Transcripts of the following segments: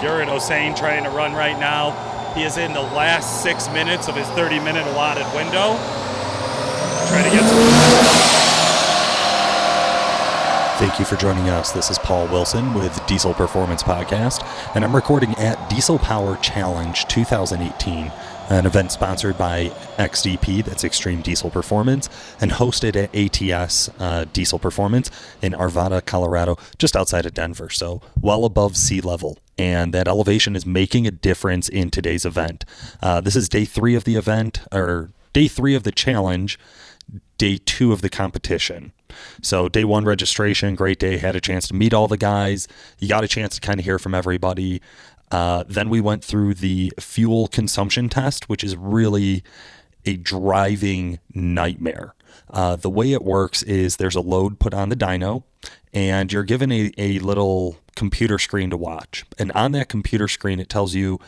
Garrett Olsen trying to run right now. He is in the last 6 minutes of his 30-minute allotted window. Trying to get some... Thank you for joining us. This is Paul Wilson with Diesel Performance Podcast, and I'm recording at Diesel Power Challenge 2018, an event sponsored by XDP, that's Extreme Diesel Performance, and hosted at ATS Diesel Performance in Arvada, Colorado, just outside of Denver, so well above sea level. And that elevation is making a difference in today's event. This is day 3 of the event, or day 3 of the challenge, day 2 of the competition. So day 1 registration, great day, had a chance to meet all the guys. You got a chance to kind of hear from everybody. Then we went through the fuel consumption test, which is really a driving nightmare. The way it works is there's a load put on the dyno, and you're given a little computer screen to watch. And on that computer screen, it tells you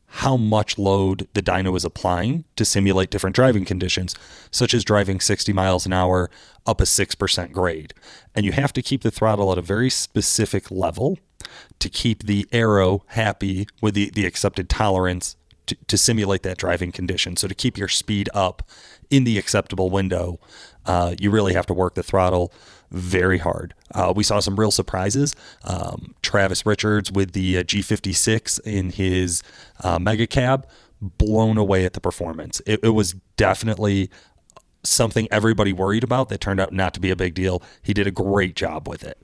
how much load the dyno is applying to simulate different driving conditions, such as driving 60 miles an hour up a 6% grade. And you have to keep the throttle at a very specific level to keep the aero happy with the accepted tolerance to simulate that driving condition. So to keep your speed up in the acceptable window, you really have to work the throttle very hard. We saw some real surprises. Travis Richards with the G56 in his mega cab, blown away at the performance. It was definitely something everybody worried about that turned out not to be a big deal. He did a great job with it.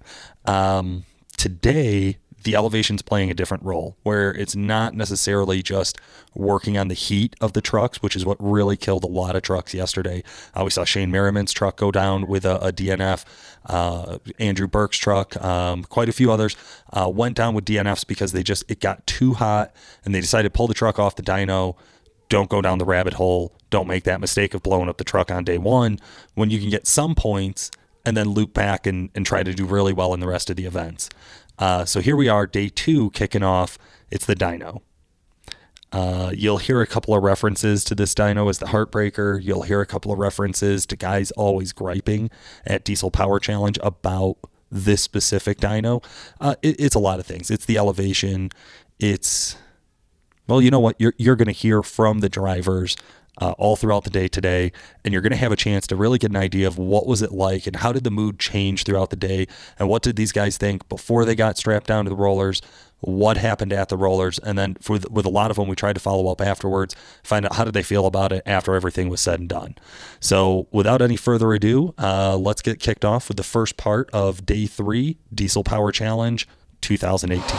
Today, the elevation's playing a different role, where it's not necessarily just working on the heat of the trucks, which is what really killed a lot of trucks yesterday. We saw Shane Merriman's truck go down with a DNF. Andrew Burke's truck, quite a few others, went down with DNFs because it got too hot, and they decided to pull the truck off the dyno. Don't go down the rabbit hole. Don't make that mistake of blowing up the truck on day 1 when you can get some points and then loop back and try to do really well in the rest of the events. So here we are, day 2 kicking off. It's the dyno. You'll hear a couple of references to this dyno as the heartbreaker. You'll hear a couple of references to guys always griping at Diesel Power Challenge about this specific dyno. It's a lot of things. It's the elevation. It's, well, you know what? You're going to hear from the drivers all throughout the day today, and you're going to have a chance to really get an idea of what was it like and how did the mood change throughout the day, and what did these guys think before they got strapped down to the rollers, what happened at the rollers, and then with a lot of them we tried to follow up afterwards, find out how did they feel about it after everything was said and done. So without any further ado, let's get kicked off with the first part of day 3 Diesel Power Challenge 2018.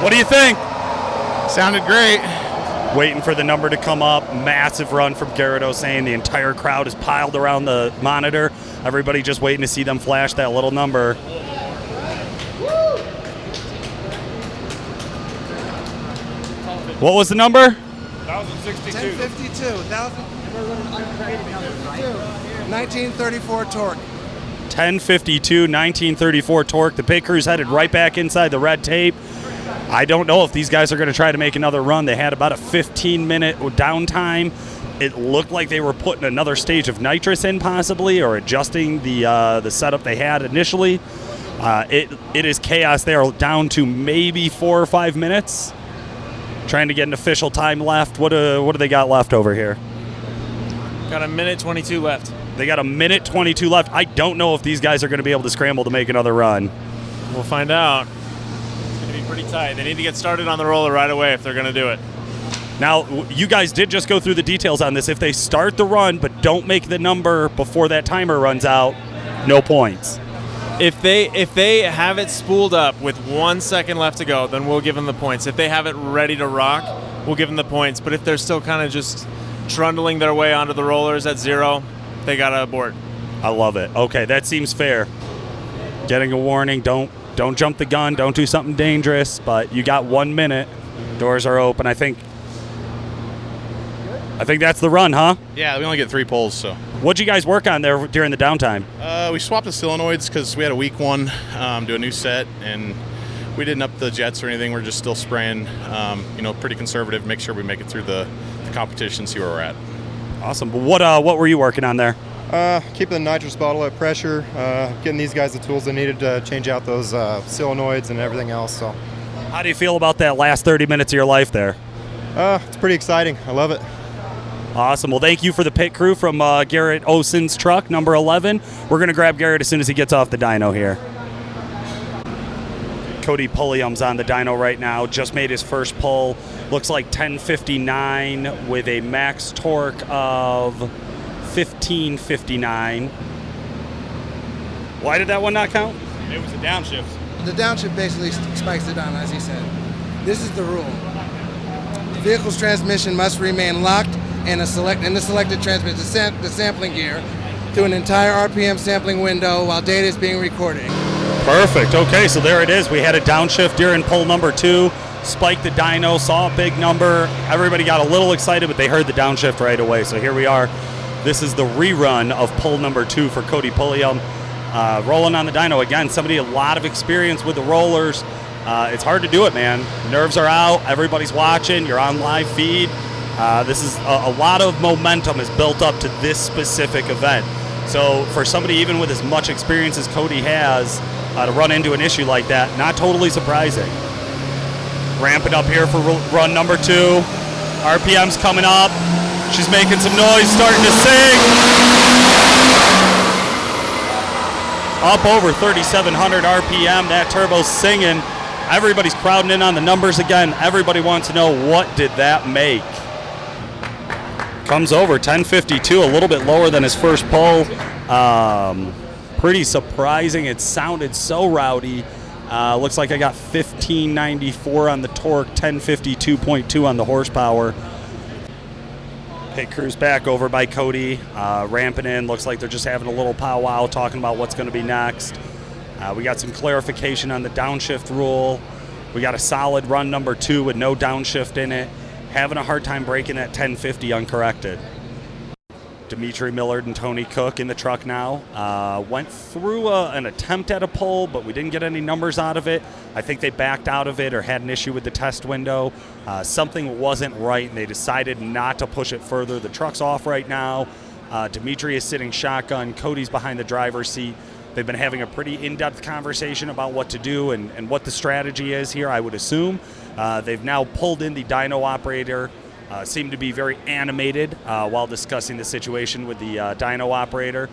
What do you think? Sounded great. Waiting for the number to come up. Massive run from Garrett Olsen. The entire crowd is piled around the monitor. Everybody just waiting to see them flash that little number. What was the number? 1062. 1934 torque. 1052, 1934 torque. The pit crew's headed right back inside the red tape. I don't know if these guys are going to try to make another run. They had about a 15-minute downtime. It looked like they were putting another stage of nitrous in possibly, or adjusting the setup they had initially. It is chaos. They are down to maybe 4 or 5 minutes. Trying to get an official time left. What do they got left over here? Got a minute 22 left. They got a minute 22 left. I don't know if these guys are going to be able to scramble to make another run. We'll find out. It's going to be pretty tight. They need to get started on the roller right away if they're going to do it. Now, you guys did just go through the details on this. If they start the run but don't make the number before that timer runs out, no points. If they have it spooled up with 1 second left to go, then we'll give them the points. If they have it ready to rock, we'll give them the points. But if they're still kind of just trundling their way onto the rollers at 0, they got to abort. I love it. Okay, that seems fair. Getting a warning, don't jump the gun, don't do something dangerous, but you got 1 minute. Doors are open. I think that's the run, huh? Yeah, we only get 3 poles, so. What'd you guys work on there during the downtime? We swapped the solenoids because we had a weak one, do a new set, and we didn't up the jets or anything. We're just still spraying, pretty conservative, make sure we make it through the competition, see where we're at. Awesome. What were you working on there? Keeping the nitrous bottle at pressure, getting these guys the tools they needed to change out those solenoids and everything else. So, How do you feel about that last 30 minutes of your life there? it's pretty exciting. I love it. Awesome. Well, thank you for the pit crew from Garrett Olsen's truck, number 11. We're going to grab Garrett as soon as he gets off the dyno here. Cody Pulliam's on the dyno right now. Just made his first pull. Looks like 1059 with a max torque of 1559. Why did that one not count? It was a downshift. The downshift basically spikes it down, as he said. This is the rule. The vehicle's transmission must remain locked in the selected transmission, the sampling gear, to an entire RPM sampling window while data is being recorded. Perfect. Okay, so there it is. We had a downshift during pull number 2. Spiked the dyno, saw a big number. Everybody got a little excited, but they heard the downshift right away. So here we are. This is the rerun of pull number 2 for Cody Pulliam. Rolling on the dyno again. Somebody a lot of experience with the rollers. It's hard to do it, man. Nerves are out. Everybody's watching. You're on live feed. This is a lot of momentum is built up to this specific event. So for somebody even with as much experience as Cody has to run into an issue like that, not totally surprising. Ramping up here for run number 2. RPM's coming up. She's making some noise, starting to sing. Up over 3,700 RPM. That turbo's singing. Everybody's crowding in on the numbers again. Everybody wants to know, what did that make? Comes over 1052, a little bit lower than his first pull. Pretty surprising. It sounded so rowdy. Looks like I got 1594 on the torque, 1052.2 on the horsepower. Pit crew's back over by Cody, ramping in. Looks like they're just having a little powwow, talking about what's going to be next. We got some clarification on the downshift rule. We got a solid run number 2 with no downshift in it. Having a hard time breaking that 1050 uncorrected. Dimitri Millard and Tony Cook in the truck now. Went through an attempt at a pull, but we didn't get any numbers out of it. I think they backed out of it or had an issue with the test window. Something wasn't right, and they decided not to push it further. The truck's off right now. Dimitri is sitting shotgun. Cody's behind the driver's seat. They've been having a pretty in-depth conversation about what to do and what the strategy is here, I would assume. They've now pulled in the dyno operator. Seemed to be very animated while discussing the situation with the dyno operator.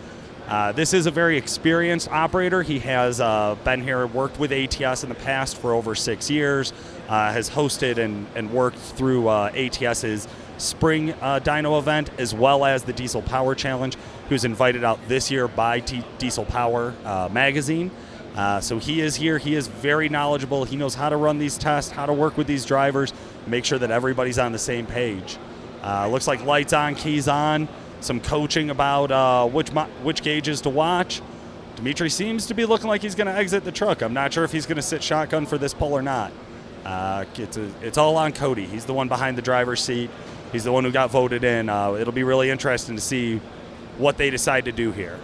This is a very experienced operator. He has been here, worked with ATS in the past for over 6 years, has hosted and worked through ATS's spring dyno event as well as the Diesel Power Challenge. He was invited out this year by Diesel Power magazine. So he is here. He is very knowledgeable. He knows how to run these tests, how to work with these drivers, make sure that everybody's on the same page. Looks like lights on, keys on, some coaching about which gauges to watch. Dimitri seems to be looking like he's going to exit the truck. I'm not sure if he's going to sit shotgun for this pull or not. It's all on Cody. He's the one behind the driver's seat. He's the one who got voted in. It'll be really interesting to see what they decide to do here.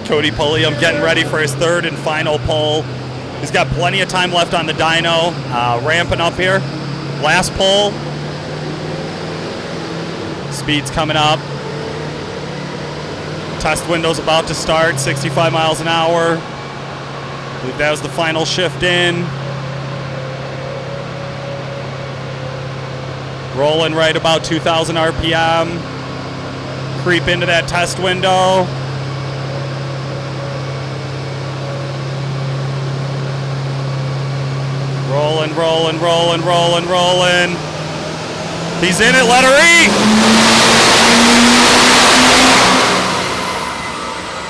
Cody Pulliam getting ready for his third and final pull. He's got plenty of time left on the dyno. Ramping up here. Last pull. Speed's coming up. Test window's about to start, 65 miles an hour. I believe that was the final shift in. Rolling right about 2,000 RPM. Creep into that test window. Rolling, rolling, rolling, rolling, rolling. He's in it, letter E!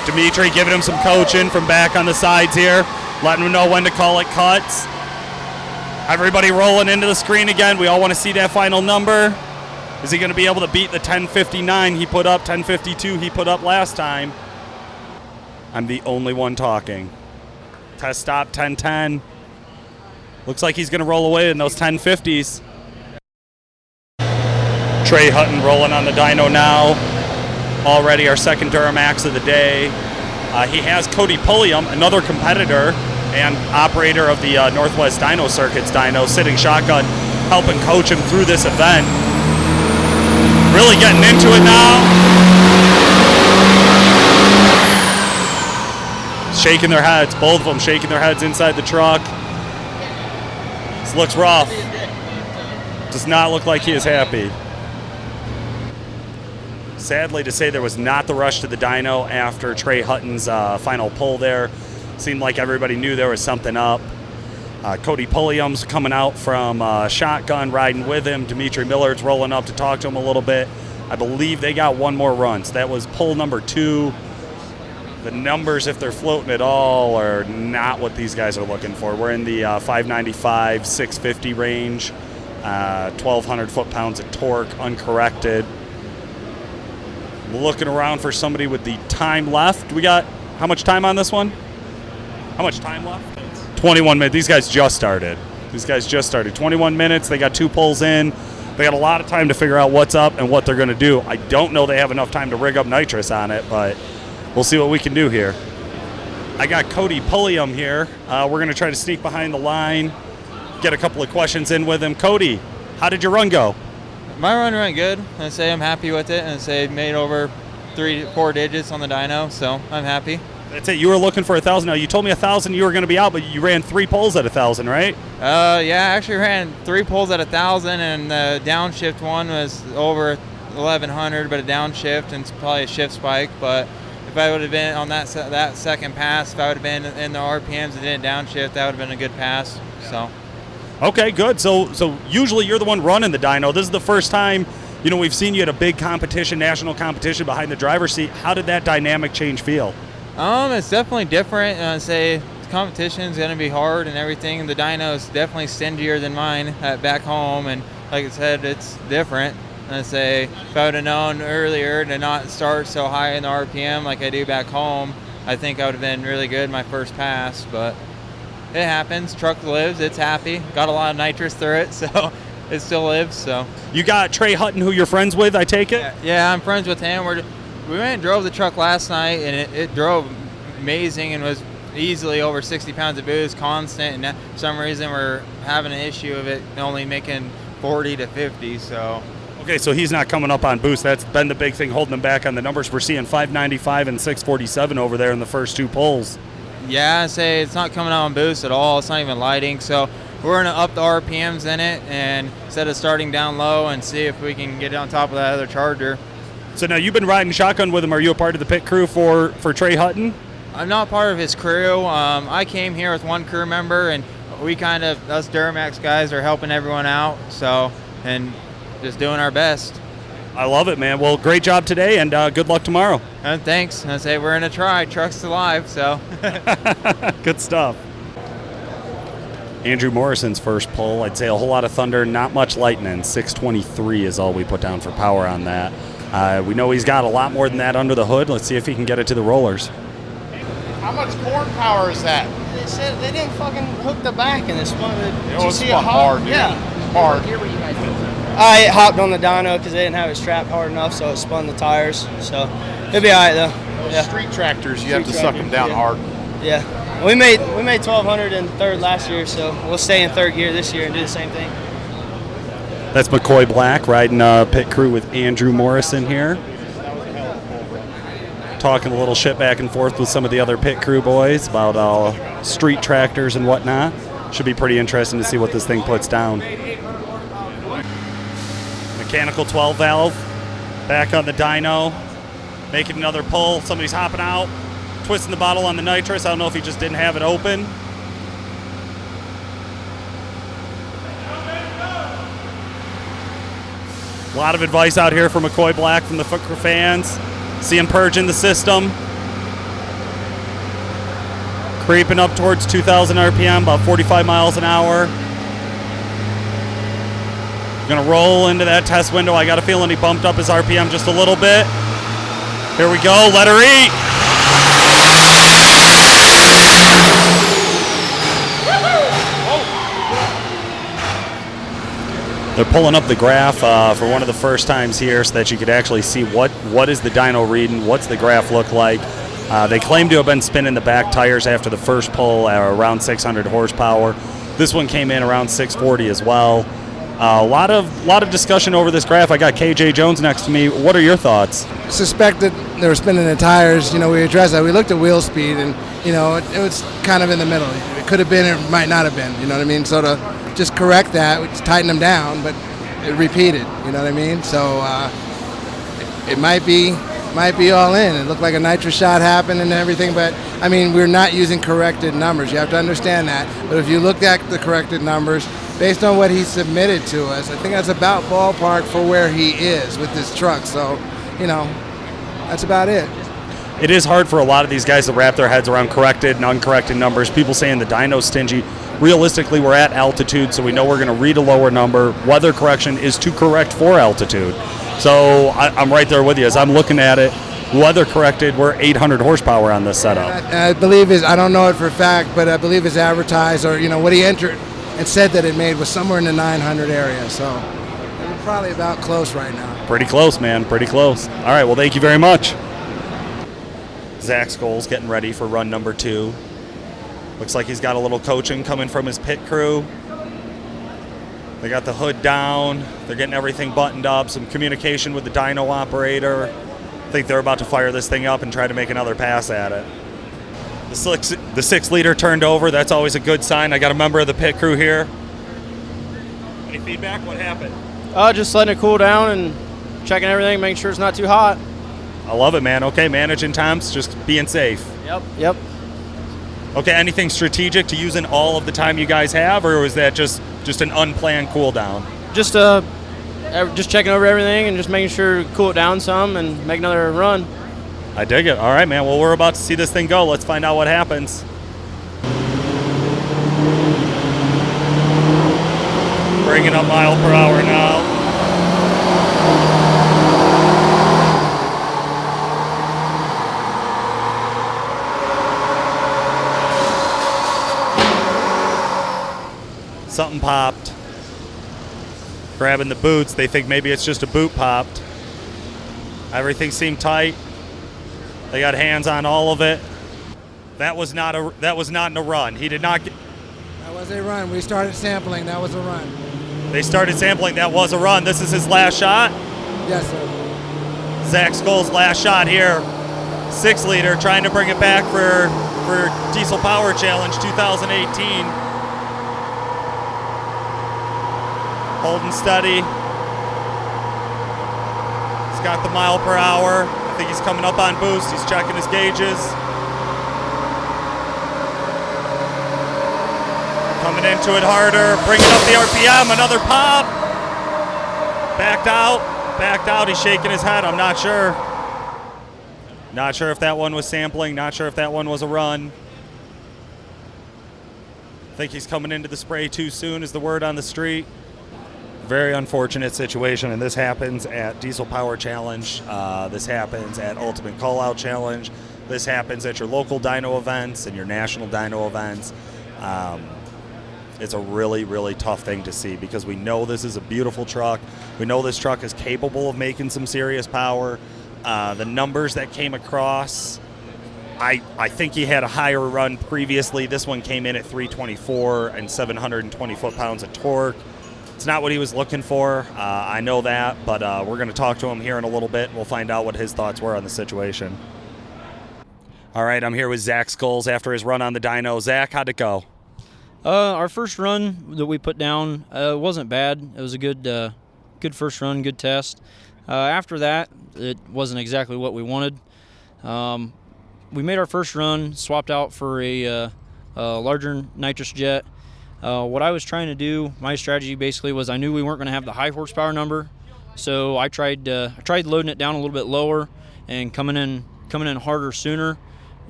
Dimitri giving him some coaching from back on the sides here, letting him know when to call it cuts. Everybody rolling into the screen again. We all want to see that final number. Is he going to be able to beat the 10:59 he put up, 10:52 he put up last time? I'm the only one talking. Test stop, 10:10. Looks like he's going to roll away in those 1050s. Trey Hutton rolling on the dyno now. Already our second Duramax of the day. He has Cody Pulliam, another competitor and operator of the Northwest Dyno Circuit's dyno, sitting shotgun, helping coach him through this event. Really getting into it now. Shaking their heads, both of them shaking their heads inside the truck. This looks rough. Does not look like he is happy. Sadly to say, there was not the rush to the dyno after Trey Hutton's final pull there. Seemed like everybody knew there was something up. Cody Pulliam's coming out from shotgun, riding with him. Dimitri Millard's rolling up to talk to him a little bit. I believe they got one more run. So that was pull number 2. The numbers, if they're floating at all, are not what these guys are looking for. We're in the 595, 650 range, 1,200 foot-pounds of torque, uncorrected. Looking around for somebody with the time left. We got how much time on this one? How much time left? 21 minutes. These guys just started. 21 minutes. They got 2 pulls in. They got a lot of time to figure out what's up and what they're going to do. I don't know they have enough time to rig up nitrous on it, but we'll see what we can do here. I got Cody Pulliam here. We're going to try to sneak behind the line, get a couple of questions in with him. Cody, how did your run go? My run went good. I say I'm happy with it, and I say made over 3-4 digits on the dyno, so I'm happy. That's it. You were looking for 1,000. Now you told me 1,000 you were going to be out, but you ran 3 pulls at 1,000, right? Yeah, I actually ran 3 pulls at 1,000, and the downshift one was over 1,100, but a downshift and it's probably a shift spike. But if I would have been on that second pass, if I would have been in the RPMs and didn't downshift, that would have been a good pass. So. Okay, good. So usually you're the one running the dyno. This is the first time, we've seen you at a big competition, national competition behind the driver's seat. How did that dynamic change feel? It's definitely different. I say the competition's going to be hard and everything. The dyno is definitely stingier than mine back home, and like I said, it's different. And I say if I would have known earlier to not start so high in the RPM like I do back home, I think I would have been really good my first pass, but it happens. Truck lives. It's happy. Got a lot of nitrous through it, so it still lives. So you got Trey Hutton, who you're friends with, I take it? Yeah, I'm friends with him. We went and drove the truck last night, and it drove amazing and was easily over 60 pounds of boost, constant. And for some reason, we're having an issue of it only making 40 to 50. So. Okay, so he's not coming up on boost. That's been the big thing holding him back on the numbers. We're seeing 595 and 647 over there in the first 2 pulls. Yeah, I say it's not coming out on boost at all. It's not even lighting. So we're going to up the RPMs in it, and instead of starting down low and see if we can get on top of that other Charger. So now you've been riding shotgun with him. Are you a part of the pit crew for Trey Hutton? I'm not part of his crew. I came here with one crew member, and we us Duramax guys are helping everyone out, and just doing our best. I love it, man. Well, great job today, and good luck tomorrow. Thanks. I say we're going to try. Truck's alive, so. Good stuff. Andrew Morrison's first pull. I'd say a whole lot of thunder, not much lightning. 623 is all we put down for power on that. We know he's got a lot more than that under the hood. Let's see if he can get it to the rollers. How much corn power is that? They said they didn't fucking hook the back and it spun. Did you see it hard, dude. Yeah. Hard. I hopped on the dyno because they didn't have it strapped hard enough, so it spun the tires. So it'll be all right though. Yeah. Street tractors, you have to suck them down hard. Yeah. We made 1,200 in third last year, so we'll stay in third gear this year and do the same thing. That's McCoy Black riding pit crew with Andrew Morrison here. Talking a little shit back and forth with some of the other pit crew boys about street tractors and whatnot. Should be pretty interesting to see what this thing puts down. Mechanical 12 valve back on the dyno, making another pull. Somebody's hopping out, twisting the bottle on the nitrous. I don't know if he just didn't have it open. A lot of advice out here from McCoy Black from the Foot Crew fans. See him purging the system. Creeping up towards 2,000 RPM, about 45 miles an hour. Gonna roll into that test window. I got a feeling he bumped up his RPM just a little bit. Here we go, let her eat. They're pulling up the graph for one of the first times here so that you could actually see what is the dyno reading, what's the graph look like. They claim to have been spinning the back tires after the first pull around 600 horsepower. This one came in around 640 as well. A lot of discussion over this graph. I got KJ Jones next to me. What are your thoughts? Suspected they were spinning the tires. We addressed that. We looked at wheel speed, and it was kind of in the middle. It could have been, it might not have been. You know what I mean? So to just correct that, we just tighten them down, but it repeated. You know what I mean? So it might be all in. It looked like a nitrous shot happened and everything, but I mean, we're not using corrected numbers. You have to understand that. But if you look at the corrected numbers, based on what he submitted to us, I think that's about ballpark for where he is with this truck. So, that's about it. It is hard for a lot of these guys to wrap their heads around corrected and uncorrected numbers. People saying the dyno's stingy. Realistically, we're at altitude, so we know we're going to read a lower number. Weather correction is too correct for altitude. So I'm right there with you. As I'm looking at it, weather corrected, we're 800 horsepower on this setup. I believe I don't know it for a fact, but I believe his advertised, or what he entered and said that it made was somewhere in the 900 area. So we're probably about close right now. Pretty close, man. Pretty close. All right, well, thank you very much. Zach Scholes getting ready for run number 2. Looks like he's got a little coaching coming from his pit crew. They got the hood down. They're getting everything buttoned up. Some communication with the dyno operator. I think they're about to fire this thing up and try to make another pass at it. The 6 liter turned over. That's always a good sign. I got a member of the pit crew here. Any feedback? What happened? Just letting it cool down and checking everything, making sure it's not too hot. I love it, man. Okay, managing temps, just being safe. Yep. Okay, anything strategic to using all of the time you guys have, or was that just an unplanned cool down? Just checking over everything and just making sure to cool it down some and make another run. I dig it. All right, man. Well, we're about to see this thing go. Let's find out what happens. Bringing up mile per hour now. Something popped. Grabbing the boots. They think maybe it's just a boot popped. Everything seemed tight. They got hands on all of it. That was not in a run. He did not get. That was a run. We started sampling. That was a run. They started sampling. That was a run. This is his last shot. Yes, sir. Zach Scholes' last shot here. 6 liter, trying to bring it back for Diesel Power Challenge 2018. Holding steady. He's got the mile per hour. I think he's coming up on boost. He's checking his gauges. Coming into it harder, bringing up the RPM, another pop. Backed out. He's shaking his head. I'm not sure. Not sure if that one was sampling. Not sure if that one was a run. I think he's coming into the spray too soon is the word on the street. Very unfortunate situation, and this happens at Diesel Power Challenge. This happens at Ultimate Callout Challenge. This happens at your local dyno events and your national dyno events. It's a really, really tough thing to see because we know this is a beautiful truck. We know this truck is capable of making some serious power. The numbers that came across, I think he had a higher run previously. This one came in at 324 and 720 foot-pounds of torque. It's not what he was looking for. I know that, but we're going to talk to him here in a little bit, and we'll find out what his thoughts were on the situation. All right, I'm here with Zach Scholes after his run on the dyno. Zach, how'd it go? Our first run that we put down wasn't bad. It was a good first run, good test. After that, it wasn't exactly what we wanted. We made our first run, swapped out for a larger nitrous jet. What I was trying to do, my strategy basically was I knew we weren't going to have the high horsepower number, so I tried loading it down a little bit lower and coming in harder sooner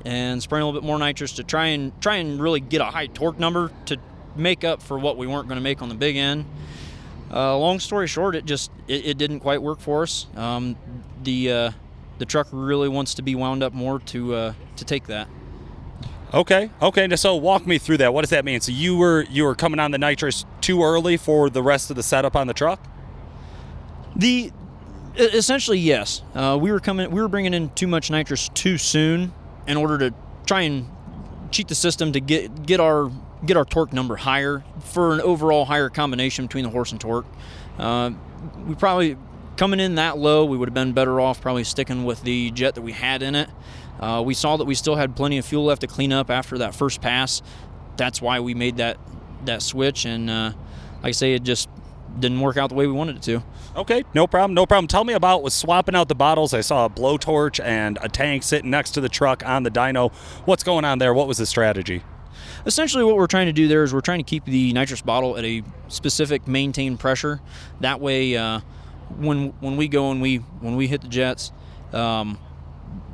and spraying a little bit more nitrous to try and really get a high torque number to make up for what we weren't going to make on the big end. Long story short, it didn't quite work for us. The truck really wants to be wound up more to take that. Okay. So walk me through that. What does that mean? So you were coming on the nitrous too early for the rest of the setup on the truck? Essentially, yes. We were bringing in too much nitrous too soon in order to try and cheat the system to get our get our torque number higher for an overall higher combination between the horse and torque. We probably, coming in that low, we would have been better off probably sticking with the jet that we had in it. We saw that we still had plenty of fuel left to clean up after that first pass. That's why we made that switch, and like I say, it just didn't work out the way we wanted it to. Okay, no problem. Tell me about with swapping out the bottles. I saw a blowtorch and a tank sitting next to the truck on the dyno. What's going on there? What was the strategy? Essentially what we're trying to do there is we're trying to keep the nitrous bottle at a specific maintained pressure. That way when we go and when we hit the jets,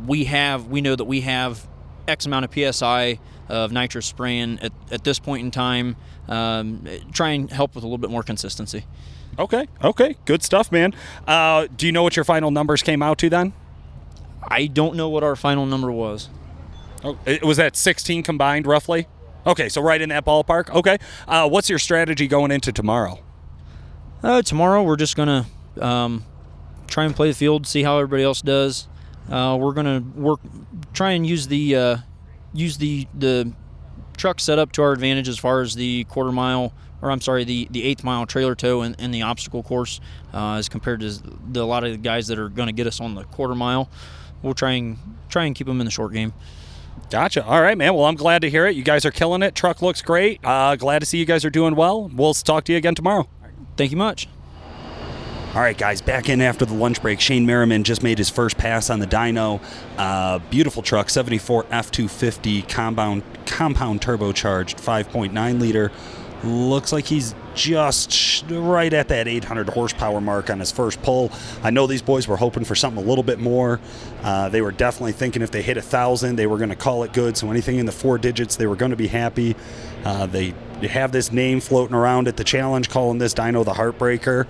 we know that we have X amount of PSI of nitrous spraying at this point in time. Try and help with a little bit more consistency. Okay, good stuff, man. Do you know what your final numbers came out to then? I don't know what our final number was. Oh, it was at 16 combined, roughly? Okay, so right in that ballpark. Okay. What's your strategy going into tomorrow? Tomorrow we're just going to try and play the field, see how everybody else does. We're going to try and use the truck setup to our advantage as far as the the eighth mile trailer tow and the obstacle course as compared to a lot of the guys that are going to get us on the quarter mile. We'll try and keep them in the short game. Gotcha. All right, man. Well, I'm glad to hear it. You guys are killing it. Truck looks great. Glad to see you guys are doing well. We'll talk to you again tomorrow. Thank you much. All right, guys, back in after the lunch break. Shane Merriman just made his first pass on the dyno. Beautiful truck, 74 F250 compound turbocharged 5.9 liter. Looks like he's just right at that 800 horsepower mark on his first pull. I know these boys were hoping for something a little bit more. They were definitely thinking if they hit 1,000, they were going to call it good. So anything in the 4 digits, they were going to be happy. They have this name floating around at the challenge, calling this dyno the Heartbreaker.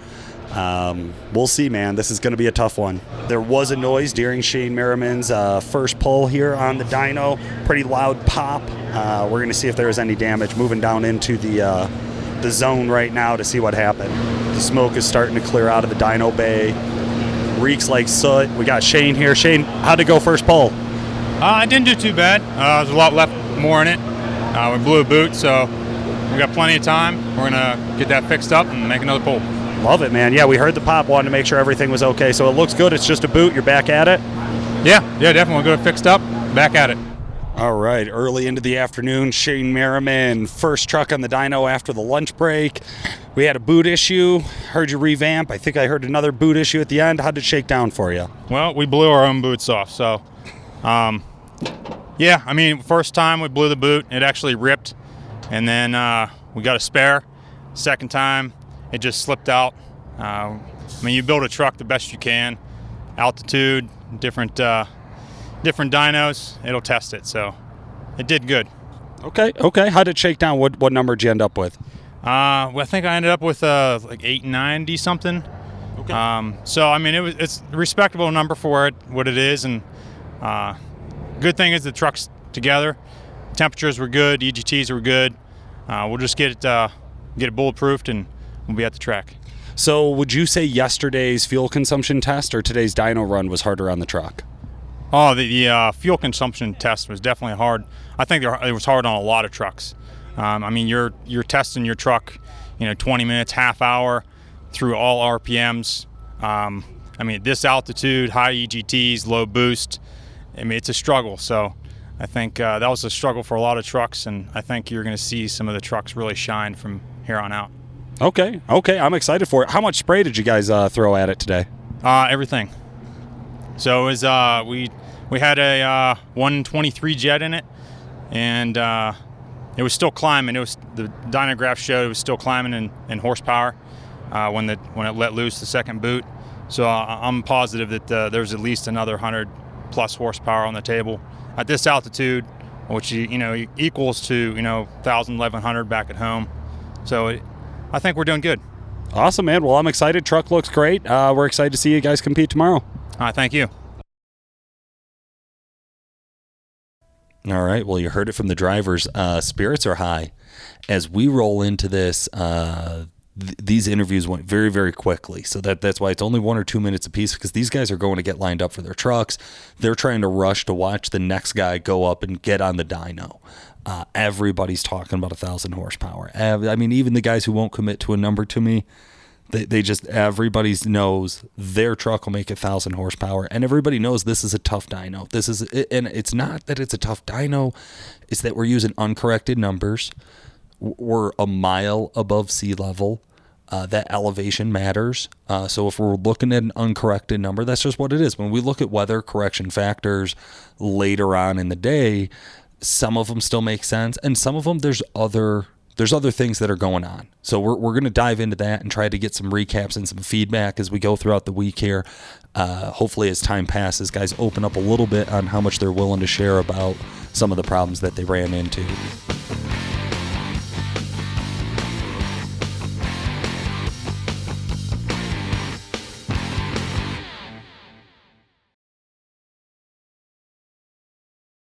We'll see, man. This is going to be a tough one. There was a noise during Shane Merriman's first pull here on the dyno. Pretty loud pop. We're going to see if there is any damage. Moving down into the zone right now to see what happened. The smoke is starting to clear out of the dyno bay. Reeks like soot. We got Shane here. Shane, how'd it go first pull? I didn't do too bad. There's a lot left more in it. We blew a boot, so we got plenty of time. We're going to get that fixed up and make another pull. Love it, man. Yeah, we heard the pop, wanted to make sure everything was okay. So it looks good. It's just a boot. You're back at it? Yeah, definitely. We'll get it fixed up. Back at it. All right, early into the afternoon, Shane Merriman, first truck on the dyno after the lunch break. We had a boot issue. Heard you revamp. I think I heard another boot issue at the end. How did it shake down for you? Well, we blew our own boots off. So, yeah, I mean, first time we blew the boot, it actually ripped. And then we got a spare. Second time, it just slipped out. I mean, you build a truck the best you can. Altitude, different dynos, it'll test it. So it did good. Okay. How did it shake down? What number did you end up with? Well, I think I ended up with like 890 something. Okay. So I mean, it's a respectable number for what it is, and good thing is the truck's together. Temperatures were good, EGTs were good. We'll just get it bulletproofed, and we'll be at the track. So would you say yesterday's fuel consumption test or today's dyno run was harder on the truck? Oh, the fuel consumption test was definitely hard. I think it was hard on a lot of trucks. I mean, you're testing your truck, 20 minutes, half hour through all RPMs. I mean, at this altitude, high EGTs, low boost. I mean, it's a struggle. So I think that was a struggle for a lot of trucks, and I think you're going to see some of the trucks really shine from here on out. Okay, I'm excited for it. How much spray did you guys throw at it today? Everything. So it was we had a 123 jet in it, and it was still climbing. It was the dynograph showed it was still climbing in horsepower when it let loose the second boot. So I'm positive that there's at least another 100 plus horsepower on the table at this altitude, which equals to 1,000, 1,100 back at home. So I think we're doing good. Awesome, man. Well, I'm excited. Truck looks great. We're excited to see you guys compete tomorrow. Thank you. All right. Well, you heard it from the drivers. Spirits are high as we roll into this these interviews went very, very quickly. So that's why it's only 1 or 2 minutes apiece, because these guys are going to get lined up for their trucks. They're trying to rush to watch the next guy go up and get on the dyno. Everybody's talking about 1,000 horsepower. I mean, even the guys who won't commit to a number to me, they just, everybody knows their truck will make 1,000 horsepower, and everybody knows this is a tough dyno. And it's not that it's a tough dyno, it's that we're using uncorrected numbers. We're a mile above sea level. That elevation matters. So if we're looking at an uncorrected number, that's just what it is. When we look at weather correction factors later on in the day, some of them still make sense, and some of them there's other things that are going on. So we're going to dive into that and try to get some recaps and some feedback as we go throughout the week here. Hopefully as time passes, guys open up a little bit on how much they're willing to share about some of the problems that they ran into.